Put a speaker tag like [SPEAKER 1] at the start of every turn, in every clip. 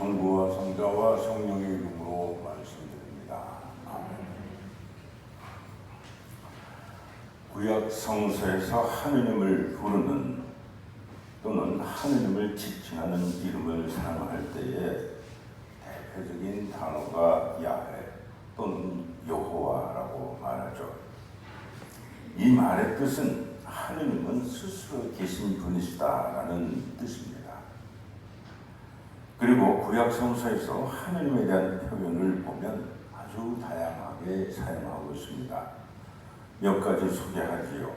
[SPEAKER 1] 성부와 성자와 성령의 이름으로 말씀드립니다. 아멘. 구약 성서에서 하느님을 부르는 또는 하느님을 지칭하는 이름을 사용할 때에 대표적인 단어가 야훼 또는 여호와라고 말하죠. 이 말의 뜻은 하느님은 스스로 계신 분이시다라는 뜻입니다. 그리고 구약 성서에서 하느님에 대한 표현을 보면 아주 다양하게 사용하고 있습니다. 몇 가지 소개하지요.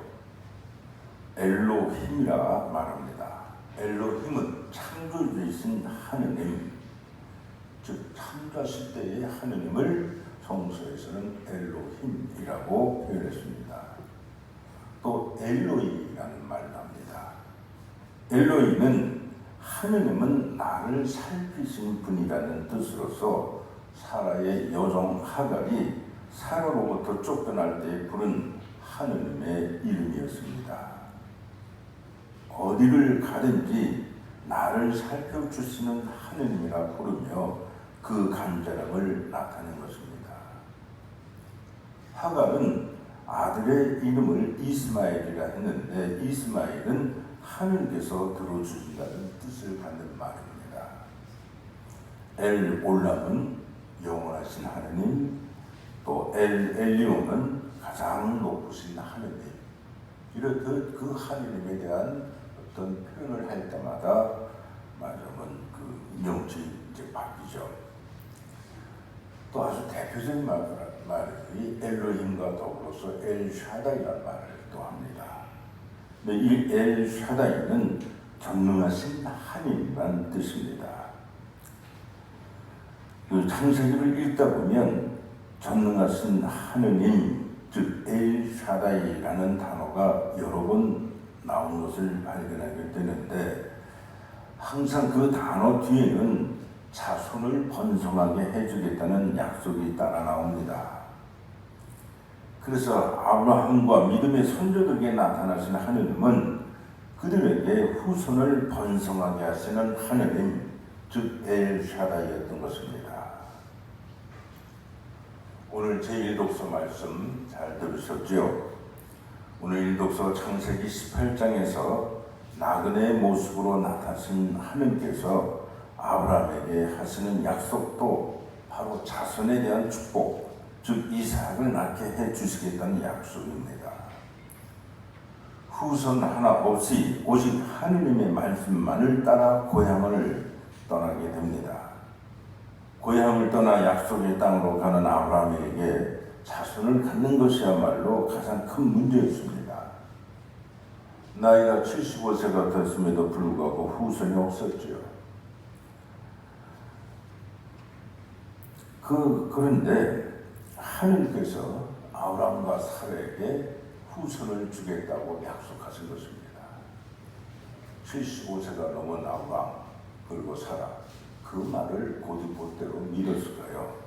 [SPEAKER 1] 엘로힘이라 말합니다. 엘로힘은 창조주이신 하느님, 즉 창조하실 때의 하느님을 성서에서는 엘로힘이라고 표현했습니다. 또 엘로이라는 말도 합니다. 엘로이는 하느님은 나를 살피신 분이라는 뜻으로서 사라의 여종 하갈이 사라로부터 쫓겨날 때 부른 하느님의 이름이었습니다. 어디를 가든지 나를 살펴주시는 하느님이라 부르며 그 간절함을 나타낸 것입니다. 하갈은 아들의 이름을 이스마엘이라 했는데 이스마엘은 하느님께서 들어주신다는 뜻을 갖는 말입니다. 엘 올람은 영원하신 하느님, 또 엘 엘리온은 가장 높으신 하느님. 이렇듯 그 하느님에 대한 어떤 표현을 할 때마다 말하면 그 명칭이 이제 바뀌죠. 또 아주 대표적인 말이 엘로힘과 더불어서 엘 샤다이라는 말을 또 합니다. 이 엘 샤다이는 전능하신 하나님이라는 뜻입니다. 그 창세기를 읽다 보면 전능하신 하느님, 즉 엘 샤다이라는 단어가 여러 번 나온 것을 발견하게 되는데 항상 그 단어 뒤에는 자손을 번성하게 해주겠다는 약속이 따라 나옵니다. 그래서 아브라함과 믿음의 선조들에게 나타나신 하느님은 그들에게 후손을 번성하게 하시는 하느님, 즉 엘샤다이였던 것입니다. 오늘 제1독서 말씀 잘 들으셨죠? 오늘 1독서 창세기 18장에서 나그네의 모습으로 나타나신 하느님께서 아브라함에게 하시는 약속도 바로 자손에 대한 축복, 즉 이삭을 낳게 해주시겠다는 약속입니다. 후손 하나 없이 오직 하느님의 말씀만을 따라 고향을 떠나게 됩니다. 고향을 떠나 약속의 땅으로 가는 아브라함에게 자손을 갖는 것이야말로 가장 큰 문제였습니다. 나이가 75세가 됐음에도 불구하고 후손이 없었죠. 그런데 하느님께서 아브라함과 사라에게 후손을 주겠다고 약속하신 것입니다. 75세가 넘은 아브라함 그리고 사라, 그 말을 곧이곧대로 믿었을까요?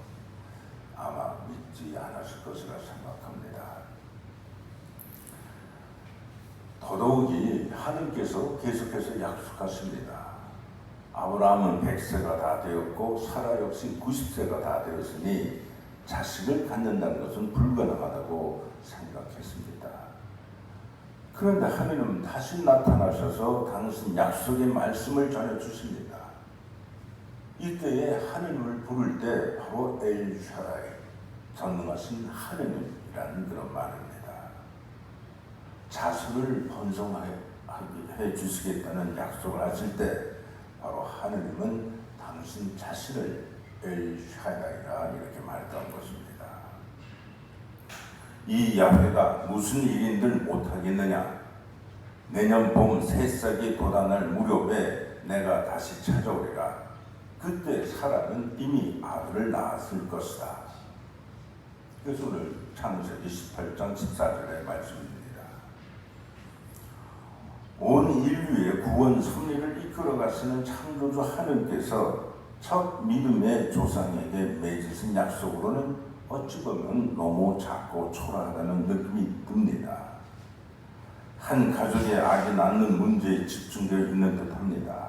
[SPEAKER 1] 아마 믿지 않았을 것이라 생각합니다. 더더욱이 하느님께서 계속해서 약속하십니다. 아브라함은 100세가 다 되었고 사라 역시 90세가 다 되었으니 자식을 갖는다는 것은 불가능하다고 생각했습니다. 그런데 하느님은 다시 나타나셔서 당신 약속의 말씀을 전해주십니다. 이때에 하느님을 부를 때 바로 엘 샤다이, 전능하신 하느님이라는 그런 말입니다. 자손을 번성하게 해주시겠다는 약속을 하실 때 바로 하느님은 당신 자신을 엘 샤다이라 이렇게 말했던 것입니다. 이 야훼가 무슨 일인들 못하겠느냐? 내년 봄 새싹이 돋아날 무렵에 내가 다시 찾아오리라. 그때 사라는 이미 아들을 낳았을 것이다. 그래서 오늘 창세기 18장 14절의 말씀입니다. 온 인류의 구원 섭리를 이끌어 가시는 창조주 하느님께서 첫 믿음의 조상에게 맺으신 약속으로는 어찌 보면 너무 작고 초라하다는 느낌이 듭니다. 한 가족의 아기 낳는 문제에 집중되어 있는 듯합니다.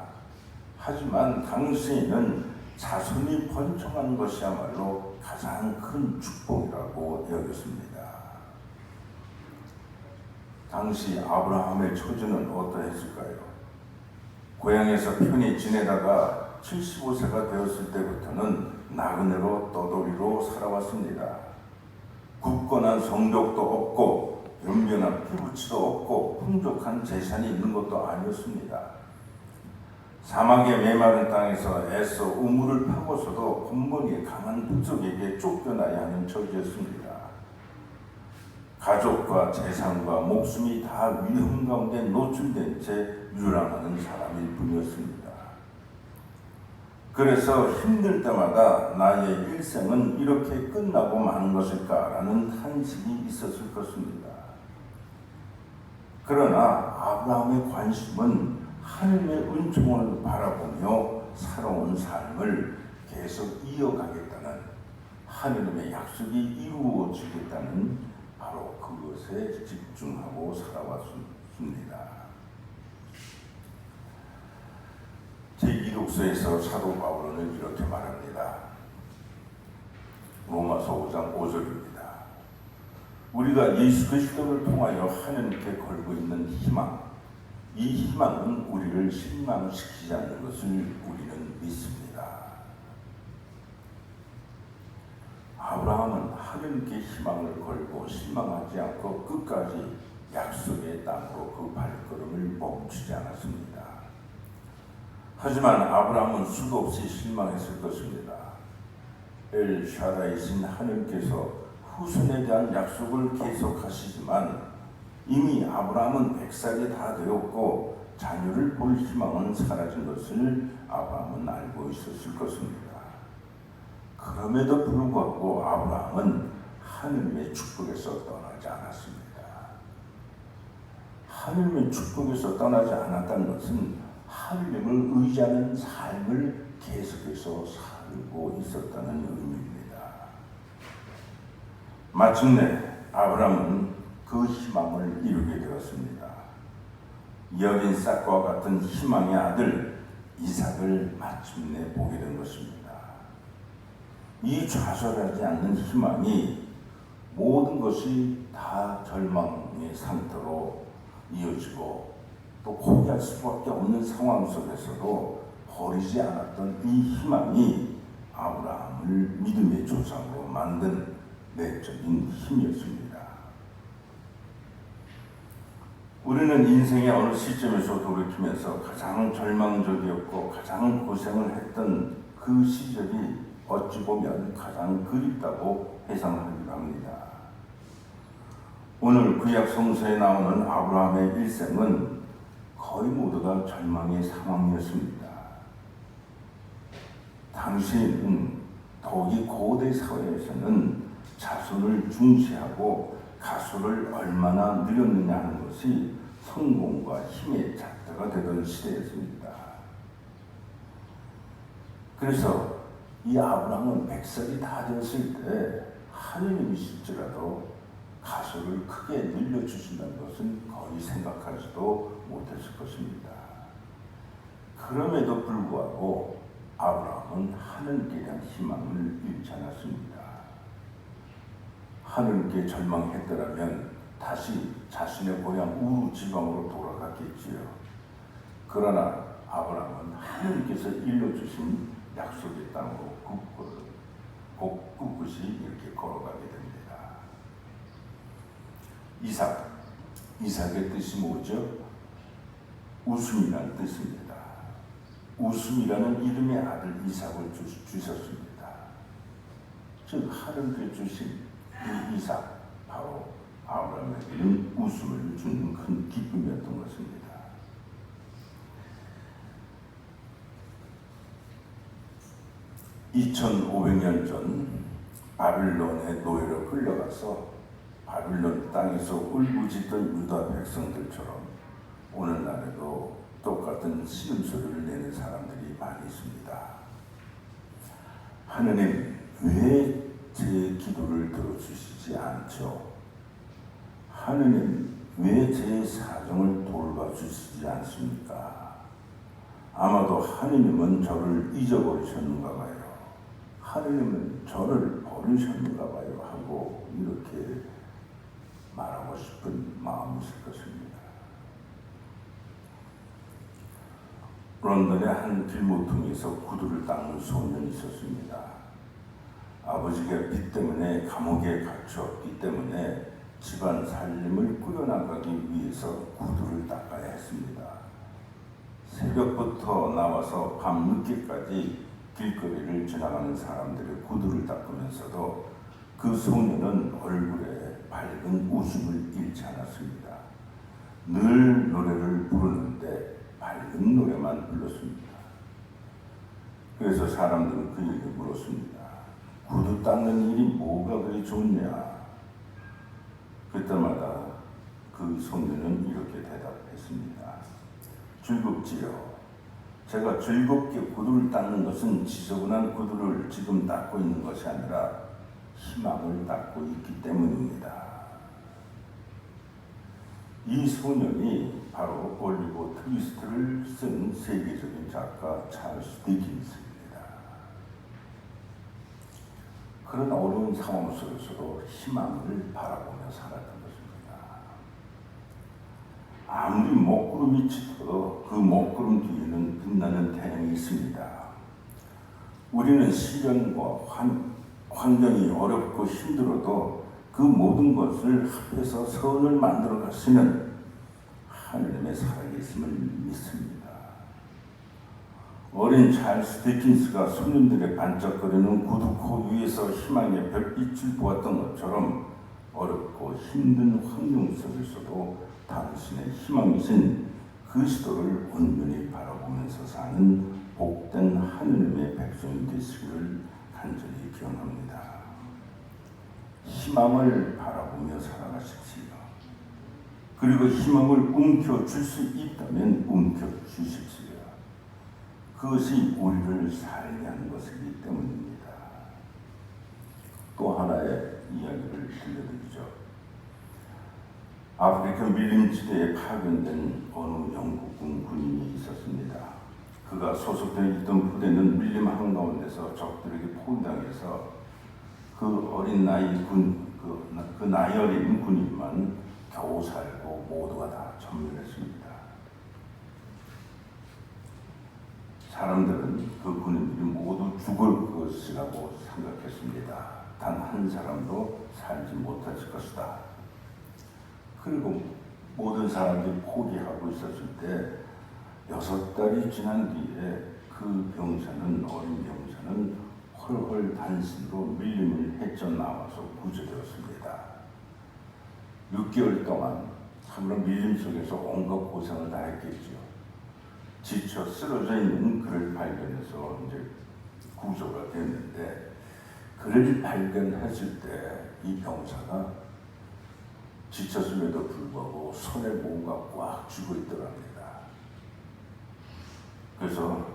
[SPEAKER 1] 하지만 당시에는 자손이 번성한 것이야말로 가장 큰 축복이라고 여겼습니다. 당시 아브라함의 처지는 어떠했을까요? 고향에서 편히 지내다가 75세가 되었을 때부터는 나그네로 떠돌이로 살아왔습니다. 굳건한 성벽도 없고 연변한 피부치도 없고 풍족한 재산이 있는 것도 아니었습니다. 사막의 메마른 땅에서 애써 우물을 파고서도 번번이 강한 부족에게 쫓겨나야 하는 처지였습니다. 가족과 재산과 목숨이 다 위험 가운데 노출된 채 유랑하는 사람일 뿐이었습니다. 그래서 힘들 때마다 나의 일생은 이렇게 끝나고 마는 것일까라는 탄식이 있었을 것입니다. 그러나 아브라함의 관심은 하나님의 은총을 바라보며 살아온 삶을 계속 이어가겠다는 하나님의 약속이 이루어지겠다는 바로 그것에 집중하고 살아왔습니다. 제2독서에서 사도 바울은 이렇게 말합니다. 로마서 5장 5절입니다. 우리가 예수 그리스도를 통하여 하나님께 걸고 있는 희망, 이 희망은 우리를 실망시키지 않는 것을 우리는 믿습니다. 아브라함은 하나님께 희망을 걸고 실망하지 않고 끝까지 약속의 땅으로 그 발걸음을 멈추지 않았습니다. 하지만 아브라함은 수도 없이 실망했을 것입니다. 엘샤다이신 하나님께서 후손에 대한 약속을 계속하시지만 이미 아브라함은 100살이 다 되었고 자녀를 볼 희망은 사라진 것을 아브라함은 알고 있었을 것입니다. 그럼에도 불구하고 아브라함은 하나님의 축복에서 떠나지 않았습니다. 하나님의 축복에서 떠나지 않았다는 것은 하나님을 의지하는 삶을 계속해서 살고 있었다는 의미입니다. 마침내 아브라함은 그 희망을 이루게 되었습니다. 여린 싹과 같은 희망의 아들 이삭을 마침내 보게 된 것입니다. 이 좌절하지 않는 희망이 모든 것이 다 절망의 상태로 이어지고 또 포기할 수밖에 없는 상황 속에서도 버리지 않았던 이 희망이 아브라함을 믿음의 조상으로 만든 내적인 힘이었습니다. 우리는 인생의 어느 시점에서 돌이키면서 가장 절망적이었고 가장 고생을 했던 그 시절이 어찌 보면 가장 그립다고 회상하기도 합니다. 오늘 구약 성서에 나오는 아브라함의 일생은 거의 모두가 절망의 상황이었습니다. 당시에는 더욱이 고대 사회에서는 자손을 중시하고 가소를 얼마나 늘렸느냐 하는 것이 성공과 힘의 잣대가 되던 시대였습니다. 그래서 이 아브라함은 100살이 다 되었을 때 하느님이실지라도 가소를 크게 늘려주신다는 것은 거의 생각하지도 못했을 것입니다. 그럼에도 불구하고 아브라함은 하느님께 대한 희망을 잃지 않았습니다. 하느님께 절망했더라면 다시 자신의 고향 우루 지방으로 돌아갔겠지요. 그러나 아브라함은 하느님께서 일러주신 약속의 땅으로 꿋꿋이 이렇게 걸어가게 됩니다. 이삭의 뜻이 뭐죠? 웃음이라는 뜻입니다. 웃음이라는 이름의 아들 이삭을 주셨습니다. 즉 하나님께 주신 이 이삭, 바로 아브라함에게는 웃음을 주는 큰 기쁨이었던 것입니다. (2500년) 전 바빌론의 노예로 끌려가서 바빌론 땅에서 울부짖던 유다 백성들처럼 오늘날에도 똑같은 신음소리를 내는 사람들이 많이 있습니다. 하느님, 왜 제 기도를 들어주시지 않죠? 하느님, 왜 제 사정을 돌봐주시지 않습니까? 아마도 하느님은 저를 잊어버리셨는가 봐요. 하느님은 저를 버리셨는가 봐요. 하고 이렇게 말하고 싶은 마음이 있을 것입니다. 런던의 한 길모퉁이에서 구두를 닦는 소년이 있었습니다. 아버지가 빚 때문에 감옥에 갇혔기 때문에 집안 살림을 꾸려나가기 위해서 구두를 닦아야 했습니다. 새벽부터 나와서 밤늦게까지 길거리를 지나가는 사람들의 구두를 닦으면서도 그 소년은 얼굴에 밝은 웃음을 잃지 않았습니다. 늘 노래를 부르는데 밝은 노래만 불렀습니다. 그래서 사람들은 그에게 물었습니다. 구두 닦는 일이 뭐가 그리 좋냐? 그때마다 그 소년은 이렇게 대답했습니다. 즐겁지요. 제가 즐겁게 구두를 닦는 것은 지저분한 구두를 지금 닦고 있는 것이 아니라 희망을 닦고 있기 때문입니다. 이 소년이 바로 올리버 트위스트를 쓴 세계적인 작가 찰스 디킨스입니다. 그런 어려운 상황 속에서도 희망을 바라보며 살았던 것입니다. 아무리 먹구름이 짙어도 그 먹구름 뒤에는 빛나는 태양이 있습니다. 우리는 시련과 환경이 어렵고 힘들어도 그 모든 것을 합해서 선을 만들어 가시는 하느님의 살아계심을 믿습니다. 어린 찰스 디킨스가 소년들의 반짝거리는 구두코 위에서 희망의 별빛을 보았던 것처럼 어렵고 힘든 환경 속에서도 당신의 희망이신 그리스도를 온전히 바라보면서 사는 복된 하느님의 백성이 되시기를 간절히 기원합니다. 희망을 바라보며 살아가십시오. 그리고 희망을 움켜줄 수 있다면 움켜주십시오. 그것이 우리를 살게 하는 것이기 때문입니다. 또 하나의 이야기를 들려드리죠. 아프리카 밀림지대에 파견된 어느 영국군 군인이 있었습니다. 그가 소속되어 있던 부대는 밀림 한가운데서 적들에게 포위당해서 그 어린 나이 그 나이 어린 군인만 겨우 살고 모두가 다 전멸했습니다. 사람들은 그 군인들이 모두 죽을 것이라고 생각했습니다. 단 한 사람도 살지 못했을 것이다. 그리고 모든 사람들이 포기하고 있었을 때 6달이 지난 뒤에 그 병사는 어린 병사는 헐헐 단신으로 밀림을 헤쳐나와서 구조되었습니다. 6개월 동안 참으로 밀림 속에서 온갖 고생을 다 했겠죠. 지쳐 쓰러져 있는 그를 발견해서 이제 구조가 됐는데 그를 발견했을 때 이 병사가 지쳤음에도 불구하고 손에 뭔가 꽉 쥐고 있더랍니다. 그래서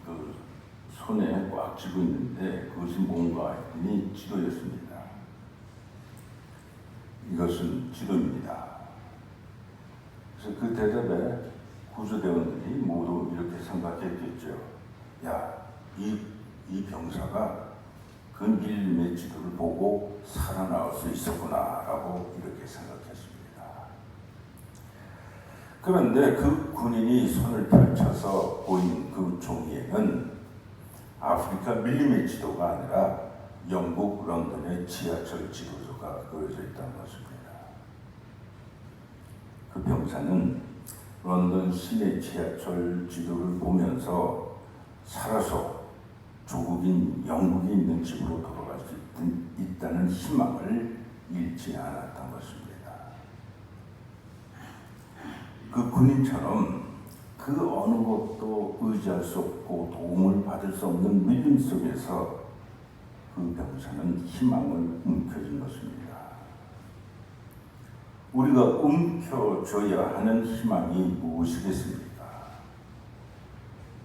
[SPEAKER 1] 그 손에 꽉 쥐고 있는데 그것이 뭔가 했더니 지도였습니다. 이것은 지도입니다. 그래서 그 대답에 구조대원들이 모두 이렇게 생각했겠죠. 야, 이 병사가 그 밀림의 지도를 보고 살아나올 수 있었구나라고 이렇게 생각했습니다. 그런데 그 군인이 손을 펼쳐서 보인 그 종이에는 아프리카 밀림의 지도가 아니라 영국 런던의 지하철 지도가 그려져 있다는 것입니다. 그 병사는 런던 시내 지하철 지도를 보면서 살아서 조국인 영국이 있는 집으로 돌아갈 수 있다는 희망을 잃지 않았던 것입니다. 그 군인처럼 그 어느 것도 의지할 수 없고 도움을 받을 수 없는 밀림 속에서 그 병사는 희망을 움켜쥔 것입니다. 우리가 움켜줘야 하는 희망이 무엇이겠습니까?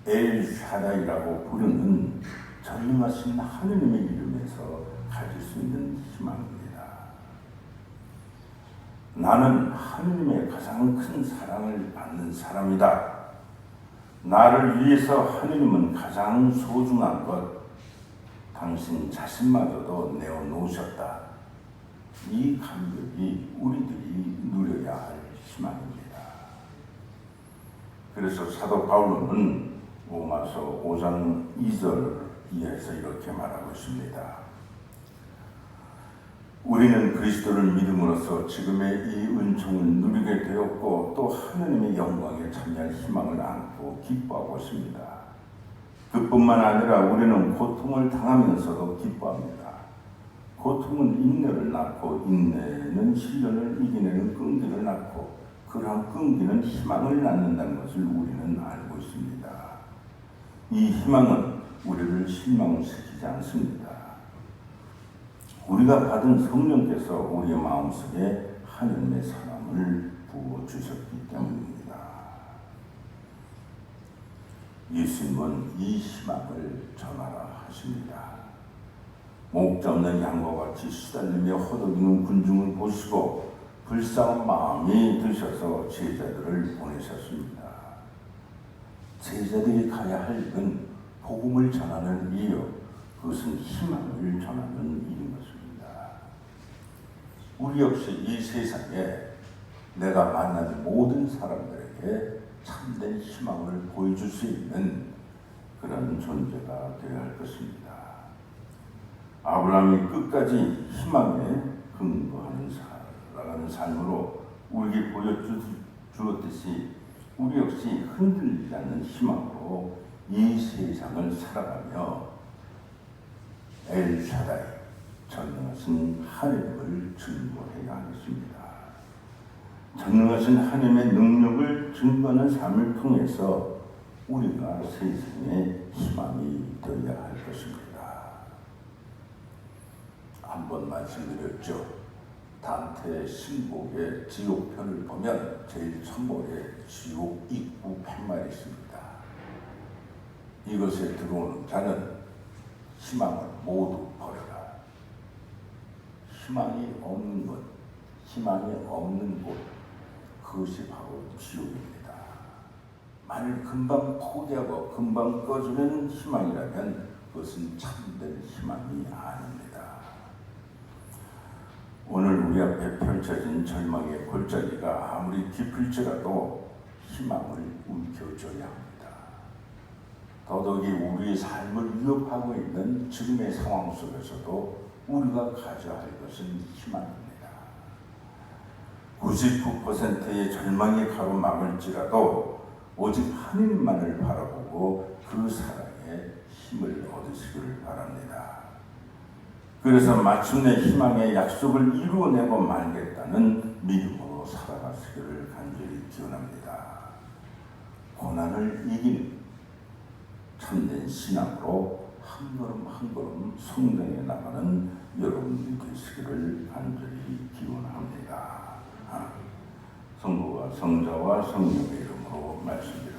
[SPEAKER 1] 엘 샤다이라고 부르는 전능하신 하느님의 이름에서 가질 수 있는 희망입니다. 나는 하느님의 가장 큰 사랑을 받는 사람이다. 나를 위해서 하느님은 가장 소중한 것, 당신 자신마저도 내어놓으셨다. 이 감격이 우리들이 누려야 할 희망입니다. 그래서 사도 바울은 로마서 5장 2절 이하에서 이렇게 말하고 있습니다. 우리는 그리스도를 믿음으로써 지금의 이 은총을 누리게 되었고 또 하느님의 영광에 참여할 희망을 안고 기뻐하고 있습니다. 그뿐만 아니라 우리는 고통을 당하면서도 기뻐합니다. 고통은 인내를 낳고 인내는 시련을 이겨내는 끈기를 낳고 그러한 끈기는 희망을 낳는다는 것을 우리는 알고 있습니다. 이 희망은 우리를 실망시키지 않습니다. 우리가 받은 성령께서 우리의 마음속에 하나님의 사랑을 부어주셨기 때문입니다. 예수님은 이 희망을 전하라 하십니다. 목자 없는 양과 같이 시달리며 허덕이는 군중을 보시고 불쌍한 마음이 드셔서 제자들을 보내셨습니다. 제자들이 가야 할 일은 복음을 전하는 일이요, 그것은 희망을 전하는 일인 것입니다. 우리 역시 이 세상에 내가 만나는 모든 사람들에게 참된 희망을 보여줄 수 있는 그런 존재가 되어야 할 것입니다. 아브라함이 끝까지 희망에 근거하는 살아가는 삶으로 우리에게 보여주었듯이 우리 역시 흔들리지 않는 희망으로 이 세상을 살아가며 엘샤다이 전능하신 하나님을 증거해야 하겠습니다. 전능하신 하나님의 능력을 증거하는 삶을 통해서 우리가 세상의 희망이 되어야 할 것입니다. 한번 말씀드렸죠. 단테의 신곡의 지옥편을 보면 제일 첫머리에 지옥 입구 팻말이 있습니다. 이것에 들어오는 자는 희망을 모두 버려라. 희망이 없는 것, 희망이 없는 곳, 그것이 바로 지옥입니다. 만일 금방 포기하고 금방 꺼지는 희망이라면 그것은 참된 희망이 아닙니다. 오늘 우리 앞에 펼쳐진 절망의 골짜기가 아무리 깊을지라도 희망을 움켜줘야 합니다. 더더욱이 우리의 삶을 위협하고 있는 지금의 상황 속에서도 우리가 가져야 할 것은 희망입니다. 99%의 절망이 가로막을지라도 오직 하느님만을 바라보고 그 사랑에 힘을 얻으시기를 바랍니다. 그래서 마침내 희망의 약속을 이루어내고 말겠다는 믿음으로 살아가시기를 간절히 기원합니다. 고난을 이기는 참된 신앙으로 한 걸음 한 걸음 성장해 나가는 여러분들이 되시기를 간절히 기원합니다. 성부와 성자와 성령의 이름으로 말씀드립니다.